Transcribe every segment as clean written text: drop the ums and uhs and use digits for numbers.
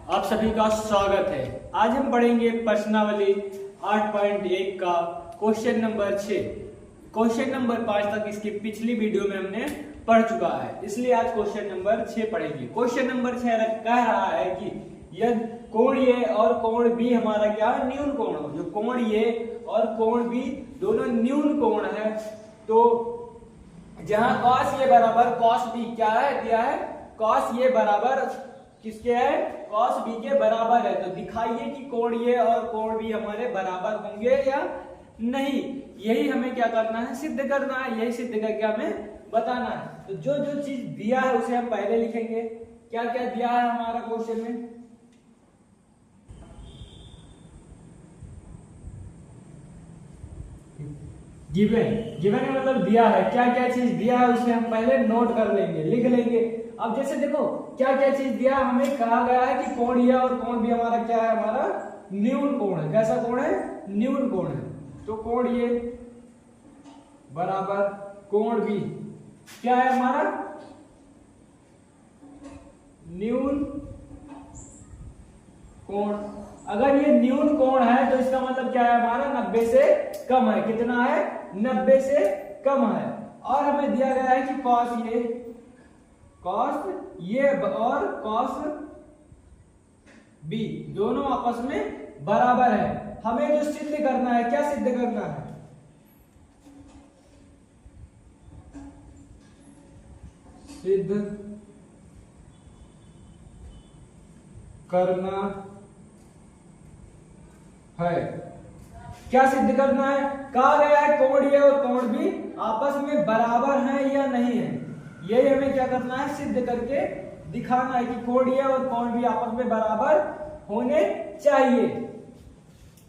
आप सभी का स्वागत है। आज हम पढ़ेंगे प्रश्नावली 8.1 का क्वेश्चन नंबर 6। क्वेश्चन नंबर 5 तक इसकी पिछली वीडियो में हमने पढ़ चुका है, इसलिए आज क्वेश्चन नंबर 6 पढ़ेंगे। क्वेश्चन नंबर 6 कह रहा है कि यदि कोण ए और कोण बी हमारा क्या है, न्यून कोण हो। जो कोण ए और कोण बी दोनों न्यून कोण है, तो जहां cos ए बराबर cos बी क्या है दिया है, cos ए बराबर किसके है, cos बी के बराबर है। तो दिखाइए कि कोण ए और कोण बी हमारे बराबर होंगे या नहीं। यही हमें क्या करना है, सिद्ध करना है। यही सिद्ध करके हमें बताना है। तो जो जो चीज दिया है उसे हम पहले लिखेंगे। क्या क्या दिया है हमारा क्वेश्चन में, गिवन का मतलब दिया है। क्या क्या चीज दिया है उसे हम पहले नोट कर लेंगे, लिख लेंगे। अब जैसे देखो क्या क्या चीज दिया, हमें कहा गया है कि कोण ए और कोण बी हमारा क्या है, हमारा न्यून कोण है। कैसा कोण है, न्यून कोण है। तो कोण ए बराबर कोण बी क्या है हमारा, न्यून कोण। अगर ये न्यून कोण है तो इसका मतलब क्या है, हमारा 90 से कम है। कितना है, 90 से कम है। और हमें दिया गया है कि cos ये और cos b दोनों आपस में बराबर है। हमें जो सिद्ध करना है, क्या सिद्ध करना है, सिद्ध करना है। क्या सिद्ध करना है, कहा गया है कोण ए और कोण बी आपस में बराबर हैं या नहीं है। यही हमें क्या करना है, सिद्ध करके दिखाना है कि कोण ए और कोण बी आपस में बराबर होने चाहिए।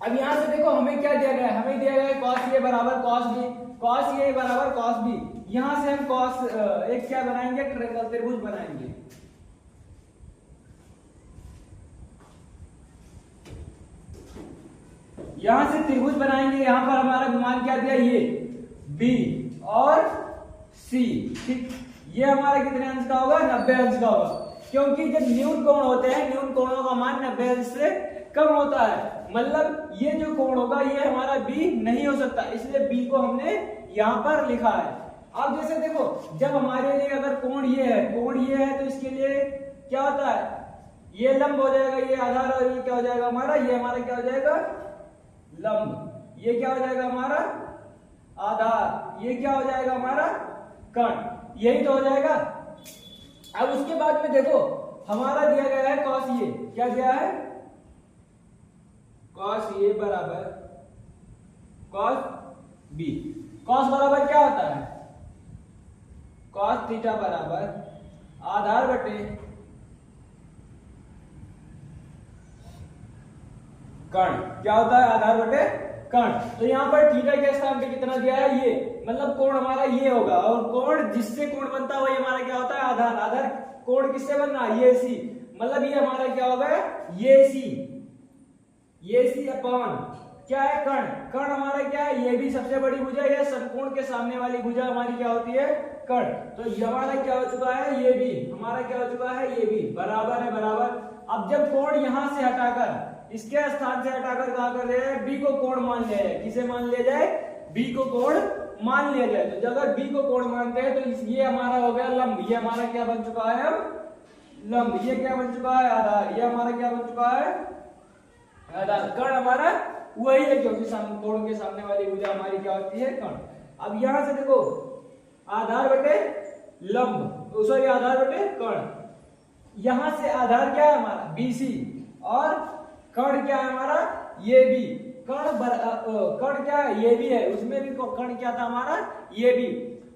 अब यहां से देखो हमें क्या दिया गया है, हमें दिया गया है cos ए बराबर cos बी, cos ए बराबर cos बी। यहां से हम cos एक क्या बनाएंगे, ट्रायंगल त्रिभुज बनाएंगे। यहां से त्रिभुज बनाएंगे। यहां पर हमारा मान क्या दिया, ये B और C, ठीक। ये हमारा कितने अंश का होगा, 90 अंश का होगा। क्योंकि जब न्यून कोण होते हैं, न्यून कोणों का मान 90 अंश से कम होता है। मतलब ये जो कोण होगा ये हमारा B नहीं हो सकता, इसलिए B को हमने यहां पर लिखा है। अब जैसे देखो जब हमारे लिए अगर कोण ये है, कोण ये है, तो इसके लिए क्या होता है, ये लंब हो जाएगा, ये आधार, और ये क्या हो जाएगा हमारा, ये हमारा क्या हो जाएगा, लंब। ये क्या हो जाएगा हमारा आधार, ये क्या हो जाएगा हमारा कर्ण। यही तो हो जाएगा। अब उसके बाद में देखो हमारा दिया गया है cos ए, क्या दिया है, cos ए बराबर cos बी। cos बराबर क्या होता है, cos थीटा बराबर आधार बटे कर्ण। क्या होता है, आधार बटे कर्ण। तो यहाँ पर थीटा के स्थान पे कितना दिया है, ये मतलब कोण हमारा ये होगा, और कोण जिससे कोण बनता है वही हमारा क्या होता है, आधार। आधार कोण किससे बन रहा है, ये सी। मतलब ये हमारा क्या होगा, ये सी अपॉन क्या है, कर्ण। कर्ण हमारा क्या है, ये भी सबसे बड़ी भुजा है, समकोण के सामने वाली भुजा हमारी क्या होती है, कर्ण। तो ये हमारा क्या हो चुका है, ये भी हमारा क्या हो चुका है, ये भी बराबर है, बराबर। अब जब कोण यहां से हटाकर इसके स्थान से हटाकर कहा कर रहे हैं, बी को कोण मान लिया जाए। किसे मान लिया जाए, बी को कोण मान लिया जाए। तो अगर बी को कोण मानते हैं तो ये हमारा हो गया लंब। ये हमारा क्या बन चुका है, अब लंब। ये क्या बन चुका है, आधार। ये हमारा क्या बन चुका है, आधार। कर्ण हमारा वही है, क्योंकि कोण के सामने वाली भुजा हमारी क्या होती है, कर्ण। अब यहां से देखो आधार बटे लंब, सॉरी आधार बटे कर्ण। यहां से आधार क्या है हमारा, BC, और कर्ण क्या है हमारा, ये भी। कर्ण क्या है, ये भी है। उसमें भी कर्ण क्या था हमारा, ये भी।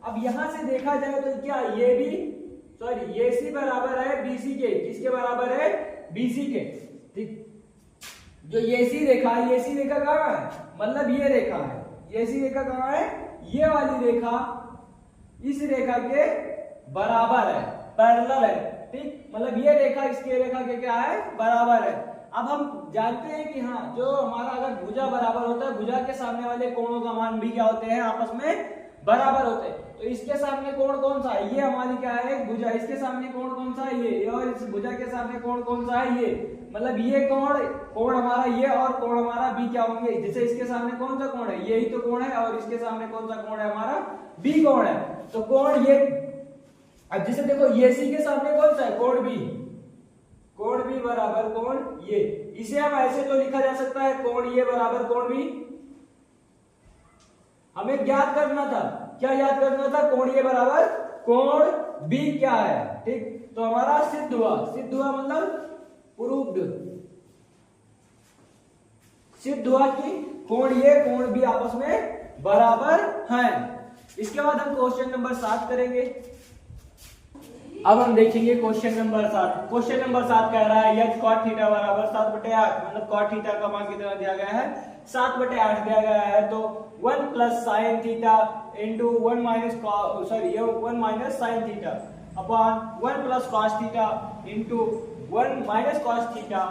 अब यहां से देखा जाए तो क्या, ये भी सॉरी ये सी बराबर है BC के। किसके बराबर है, BC के, ठीक। जो ये सी रेखा है, ये सी रेखा कहां है, मतलब ये रेखा है। ये सी रेखा कहां है, ये वाली रेखा इस रेखा के बराबर है, पैरेलल है, ठीक। मतलब ये रेखा इसके रेखा के क्या है, बराबर है। अब हम जानते हैं कि हाँ, जो हमारा अगर भुजा बराबर होता है, भुजा के सामने वाले कोणों का मान भी क्या होते हैं, आपस में बराबर होते हैं। तो इसके सामने कोण कौन सा है, ये हमारी क्या है भुजा, इसके सामने कोण कौन सा है ये, और इस भुजा के सामने कोण कौन सा है ये, मतलब ये कोण हमारा ये और कोण हमारा बी क्या होंगे, जैसे इसके सामने कौन सा कोण है, यही तो कोण है, और इसके सामने कौन सा कोण है हमारा बी कोण है। तो कोण ये, अब जैसे देखो ये सी के सामने कौन सा है कोण बी, कोण बी बराबर कोण ये, इसे हम ऐसे तो लिखा जा सकता है कोण ये बराबर कोण बी। हमें ज्ञात करना था, क्या याद करना था, कोण ये बराबर कोण बी क्या है, ठीक। तो हमारा सिद्ध हुआ, सिद्ध हुआ मतलब प्रूव्ड, सिद्ध हुआ कि कोण ये कोण बी आपस में बराबर हैं। इसके बाद हम क्वेश्चन नंबर 7 करेंगे। अब हम देखेंगे क्वेश्चन नंबर 7। क्वेश्चन नंबर 7 कह रहा है यदि cot थीटा बराबर 7/8, मतलब cot थीटा का मान कितना दिया गया है 7/8 दिया गया है, तो 1 plus sine theta into 1 minus sine theta upon 1 plus cos theta into 1 minus cos theta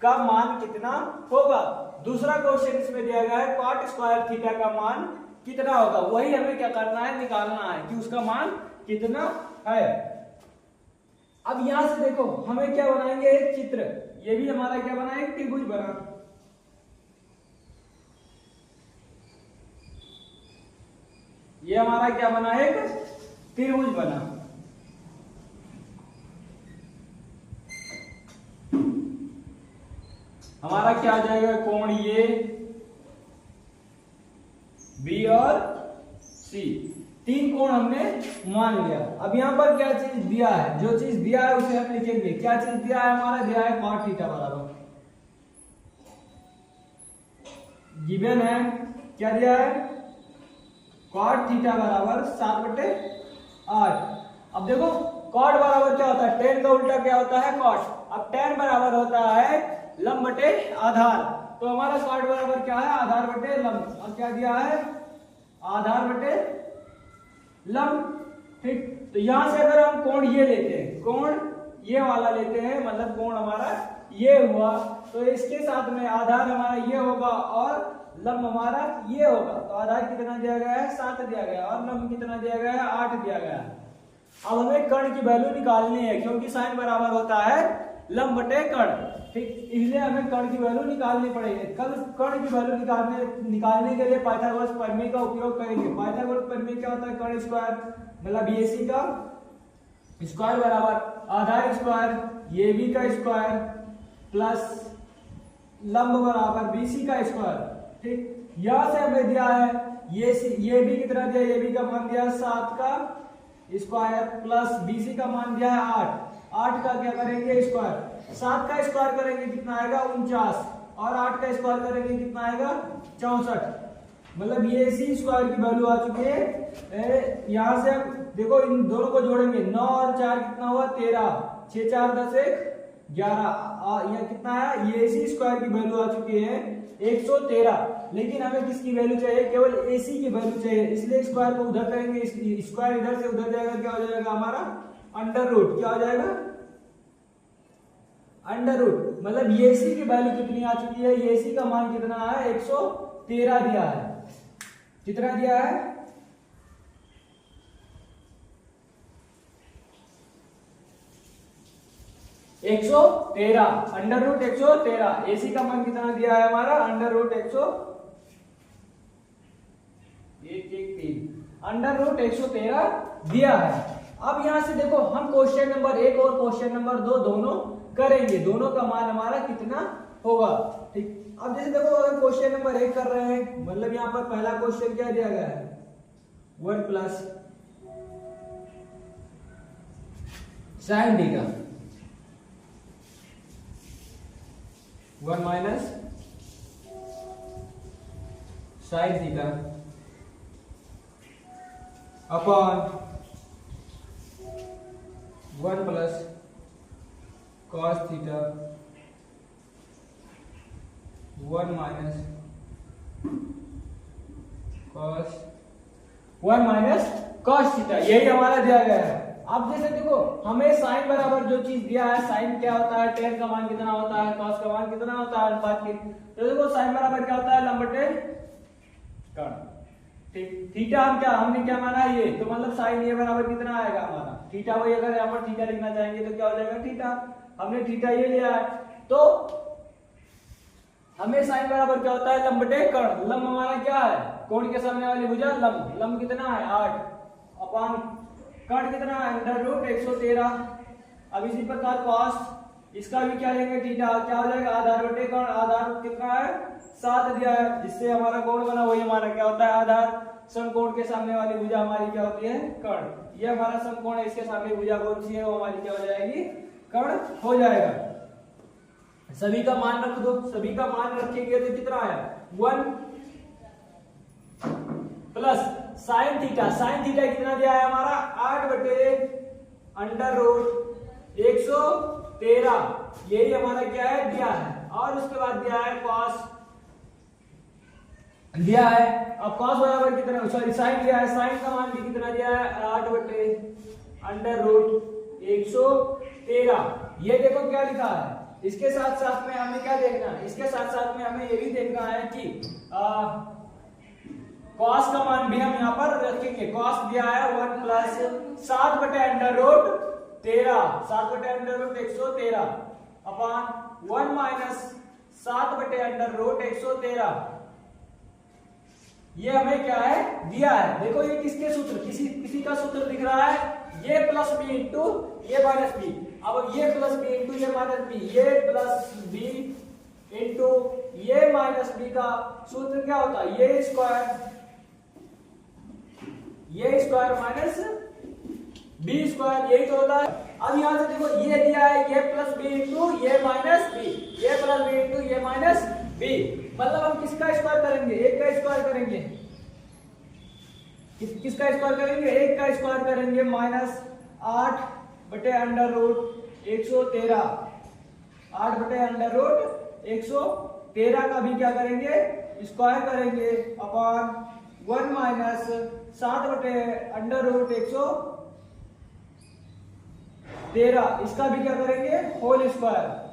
का मान कितना होगा। दूसरा क्वेश्चन इसमें दिया गया है cot स्क्वायर थीटा का मान कितना होगा, वही हमें क्या करना है, निकालना है कि उसका मान कितना है। अब यहां से देखो हमें क्या बनाएंगे, एक चित्र, ये भी हमारा क्या बना, एक त्रिभुज बना। ये हमारा क्या बना, एक त्रिभुज बना। हमारा क्या आ जाएगा, कोण ये बी और सी, तीन कोण हमने मान लिया। अब यहां पर क्या चीज दिया है, जो चीज दिया है उसे हम लिखेंगे। क्या चीज दिया है, हमारा दिया है cot थीटा बराबर, गिवन है क्या दिया है, cot थीटा बराबर 7/8। अब देखो cot बराबर क्या होता है, tan का उल्टा क्या होता है cot। अब tan बराबर होता है लंब बटे आधार, तो हमारा cot बराबर क्या है, आधार बटे लंब। अब क्या दिया है, आधार बटे लंब, ठीक। तो यहां से अगर हम कोण ये लेते हैं, कोण ये वाला लेते हैं, मतलब कोण हमारा ये हुआ, तो इसके साथ में आधार हमारा ये होगा और लंब हमारा ये होगा। तो आधार कितना दिया गया है 7 दिया गया है, और लंब कितना दिया गया है 8 दिया गया है। अब हमें कर्ण की वैल्यू निकालनी है, क्योंकि साइन बराबर होता है लंब बटे कर्ण, ठीक। इसलिए हमें कर्ण की वैल्यू निकालनी पड़ेगी। कल कर्ण की वैल्यू निकालने के लिए पाइथागोरस प्रमेय का उपयोग करेंगे। पाइथागोरस प्रमेय क्या होता है, कर्ण स्क्वायर मतलब एसी का स्क्वायर बराबर आधार स्क्वायर ये बी का स्क्वायर प्लस लंब बराबर बीसी का स्क्वायर, ठीक। यहां से हमें दिया है ये बी कितना दिया, ये बी का मान दिया 7 का स्क्वायर प्लस बीसी का मान दिया है 8 का क्या करेंगे स्क्वायर, 7 का स्क्वायर करेंगे कितना आएगा 49, और 8 का स्क्वायर करेंगे कितना आएगा 64। मतलब ये इसी स्क्वायर की वैल्यू आ चुकी है। यहां से अब देखो इन दोनों को जोड़ेंगे, 9 और 4 कितना हुआ 13, 6 4 10 1 11, यह कितना है, ये इसी स्क्वायर की वैल्यू आ चुकी है 113। लेकिन हमें किसकी वैल्यू चाहिए, केवल एसी की वैल्यू चाहिए, इसलिए स्क्वायर को उधर करेंगे, स्क्वायर इधर से उधर जाएगा, क्या हो जाएगा हमारा अंडर रूट, क्या हो जाएगा अंडर रूट। मतलब ये सी की वैल्यू कितनी आ चुकी है, ये सी का मान कितना है 113 दिया है, कितना दिया है 113, अंडर रूट 113। एसी का मान कितना दिया है हमारा अंडर रूट 113 दिया है। अब यहां से देखो हम क्वेश्चन नंबर 1 और क्वेश्चन नंबर 2 दोनों करेंगे, दोनों का मान हमारा कितना होगा, ठीक। अब जैसे देखो अगर क्वेश्चन नंबर 1 कर रहे हैं, मतलब यहां पर पहला क्वेश्चन क्या दिया गया है 1 plus sine theta 1 minus sine theta upon 1 plus cos theta 1 minus cos theta, यही हमारा दिया गया है। अब जैसे देखो हमें साइन बराबर जो चीज दिया है, साइन क्या होता है, टेन का मान कितना होता है, कॉस का मान कितना होता है अनुपात की। तो देखो साइन बराबर क्या होता है लंब बटे कर्ण, थीटा हमने क्या माना ये, तो मतलब साइन ए बराबर कितना आएगा हमारा थीटा। वही अगर यहाँ पर थीटा लिखना चाहेंगे तो क्या हो जाएगा थीटा। हमने थीटा ये लिया है, तो हमें साइन बराबर क्या होता है लंब बटे कर्ण। लंब हमारा क्या है, कोण के सामने वाली भुजा लंब। लंब कितना है 8 अपान कर्ण कितना है अंडर रूट 113। अब इसी प्रकार कॉस, इसका भी क्या लेंगे थीटा, क्या हो जाएगा आधार बटे कर्ण। आधार कितना है 7 दिया है, जिससे हमारा कोण बना वही हमारा क्या होता है आधार। समकोण के सामने वाली भुजा हमारी क्या होती है कर्ण। ये हमारा समकोण है, इसके सामने भुजा कौन सी है वो हमारी क्या हो जाएगी कर्ण हो जाएगा। सभी का मान रख दो, सभी का मान रखेंगे तो कितना आया 1 plus sine theta. Sine theta कितना दिया है हमारा 8 बटे अंडर रूट 113, यही हमारा क्या है दिया है। और उसके बाद दिया है कॉस दिया है। अब कॉस बराबर कितना, सॉरी साइन दिया है, साइन का मान भी कितना दिया है 8 बटे अंडर रूट 113। ये देखो क्या लिखा है। इसके साथ साथ में हमें क्या देखना है, इसके साथ साथ में हमें ये भी देखना है कि कॉस का मान भी हम यहाँ पर रखेंगे। कॉस दिया है 1 प्लस 7 बटे अंडर रूट 13, 7 बटे अंडर रूट 113 अपॉन 1 माइनस 7 बटे अंडर रूट 113। ये हमें क्या है दिया है। देखो ये किसके सूत्र, किसी का सूत्र दिख रहा है, ये प्लस बी इंटू ये माइनस बी। अब ये प्लस बी इंटू ये माइनस बी, ये प्लस बी इंटू ये माइनस बी का सूत्र क्या होता है ये स्क्वायर माइनस बी स्क्वायर, यही तो होता है। अब यहां से देखो ये दिया है ये प्लस बी इंटू ये माइनस बी, ये प्लस बी इंटू ये माइनस बी। मतलब हम किसका स्क्वायर करेंगे, एक का स्क्वायर करेंगे। किसका स्क्वायर करेंगे, एक का स्क्वायर करेंगे। माइनस 8 बटे अंडर रूट 113, 8 बटे अंडर रूट 113 का भी क्या करेंगे स्क्वायर करेंगे अपॉन 1 माइनस 7 बटे अंडर रूट 113, इसका भी क्या करेंगे होल स्क्वायर।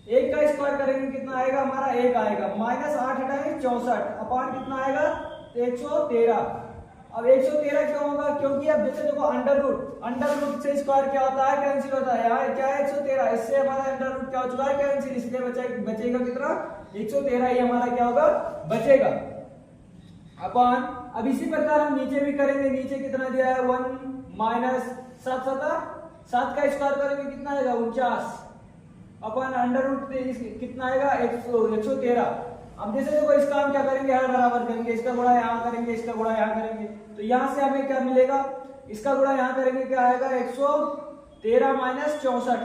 एक का स्क्वायर करेंगे कितना आएगा हमारा 1 आएगा। माइनस 8 हटाएंगे 64 अपॉन कितना आएगा 113। अब 113 क्यों होगा, क्योंकि अब जैसे देखो अंडर रूट से स्क्वायर क्या होता है कैंसिल होता है। यहाँ क्या है 113, इससे हमारा अंडर रूट क्या हो चुका है कैंसिल, इसलिए बचेगा कितना 113 ही हमारा क्या होगा बचेगा अपॉन। अब इसी प्रकार हम नीचे भी करेंगे। नीचे कितना दिया है 1 माइनस 7 का स्क्वायर करेंगे कितना आएगा 49 अपन अंडर रूट कितना आएगा 113। अब जैसे देखो इसका हम क्या करेंगे हर बराबर करेंगे, इसका गुणा यहाँ करेंगे, इसका गुणा यहाँ करेंगे, तो यहाँ से हमें क्या मिलेगा इसका गुणा यहाँ करेंगे क्या आएगा 113 माइनस 64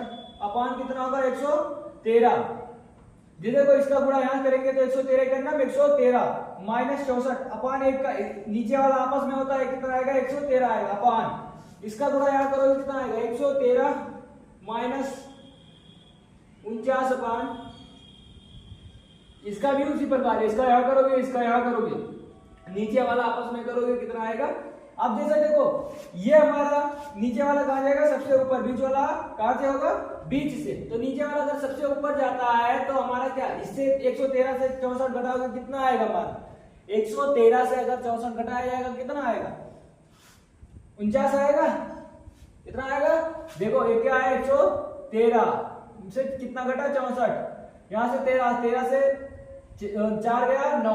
अपॉन कितना होगा 113। जी देखो इसका गुणा यहाँ करेंगे तो 113 करना 113 माइनस 64 अपॉन एक का नीचे वाला आपस में होता है कितना आएगा 113 आएगा अपॉन इसका गुणा यहाँ करोगे कितना आएगा 113 माइनस 49 अपॉन इसका भी उसी प्रकार है, इसका यहाँ करोगे इसका यहाँ करोगे नीचे वाला आपस में करोगे कितना आएगा। अब जैसे देखो ये हमारा नीचे वाला कहाँ जाएगा सबसे ऊपर, बीच वाला कहाँ से होगा बीच से, तो नीचे वाला अगर सबसे ऊपर जाता है तो हमारा क्या इससे 113 से 64 घटाओगे कितना आएगा हमारा 113 से अगर 64 घटाया जाएगा कितना आएगा 49 आएगा। कितना आएगा देखो एक क्या है 113 से कितना घटा 64, यहाँ से 13 से 4 गया 9,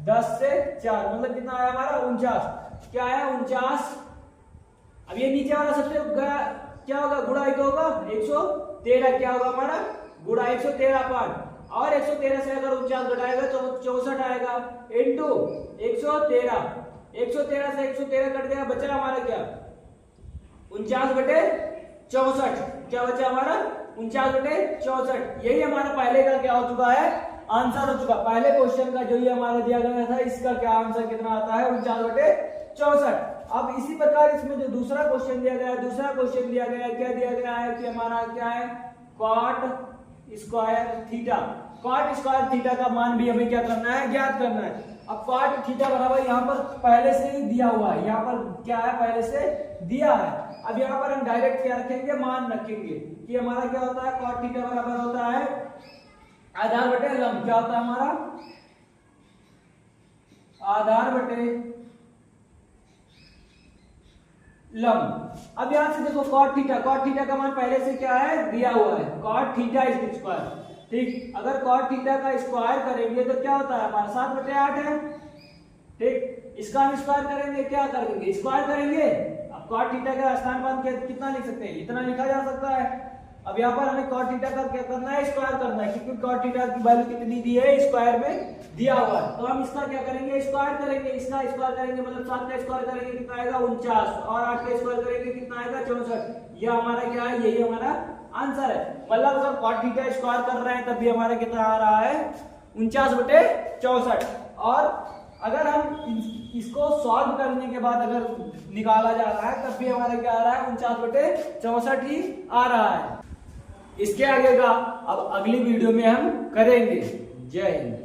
10 से 4 मतलब कितना आया हमारा 49। क्या आया 49। अब ये नीचे वाला सबसे क्या होगा गुणा ही तो होगा 113, क्या होगा हमारा गुणा 113 पार्ट और 113 से अगर 49 घटाएगा तो 64 आएगा इंटू 113। 113 से 113 कट गया बचा हमारा क्या 49 बटे 64, क्या बचा हमारा 49 बटे 64। यही हमारा पहले का क्या हो चुका है आंसर हो चुका। पहले क्वेश्चन का जो ये हमारा दिया गया था इसका क्या आंसर कितना आता है 49 बटे 64। अब इसी प्रकार इसमें जो दूसरा क्वेश्चन दिया गया है, दूसरा क्वेश्चन दिया गया है क्या दिया गया है कि हमारा क्या है cot square theta. Cot square theta का मान भी हमें क्या करना है ज्ञात करना है। अब कॉट थीटा बराबर यहाँ पर पहले से ही दिया हुआ है, यहाँ पर क्या है पहले से दिया है। अब यहाँ पर हम डायरेक्ट क्या रखेंगे मान रखेंगे कि हमारा क्या होता है कॉट थीटा बराबर होता है आधार बटे लंब, क्या होता है हमारा आधार बटे लंब। अब यहां से देखो cot थीटा का मान पहले से क्या है, दिया हुआ है, cot थीटा इसका स्क्वायर। ठीक, अगर cot थीटा का स्क्वायर करेंगे तो क्या होता है हमारा 7/8 है। ठीक, इसका हम स्क्वायर करेंगे, क्या करेंगे स्क्वायर करेंगे। अब cot थीटा का स्थान मान कितना लिख सकते हैं, इतना लिखा जा सकता है। अब यहाँ पर हमें cot थीटा का क्या करना है, स्क्वायर करना है, क्योंकि cot थीटा की वैल्यू कितनी दी है, स्क्वायर में दिया हुआ है। तो हम इसका क्या करेंगे, स्क्वायर करेंगे। इसका स्क्वायर करेंगे मतलब 7 का स्क्वायर करेंगे कितना आएगा 49, और 8 का स्क्वायर करेंगे कितना आएगा 64। यह हमारा क्या है, यही हमारा आंसर है। मतलब अगर cot थीटा स्क्वायर कर रहे हैं तब भी हमारा कितना आ रहा है 49/64। और अगर हम इसको सॉल्व करने के बाद अगर निकाला जा रहा है तब भी हमारा क्या आ रहा है 49/64 ही आ रहा है। इसके आगे का अब अगली वीडियो में हम करेंगे। जय हिंद।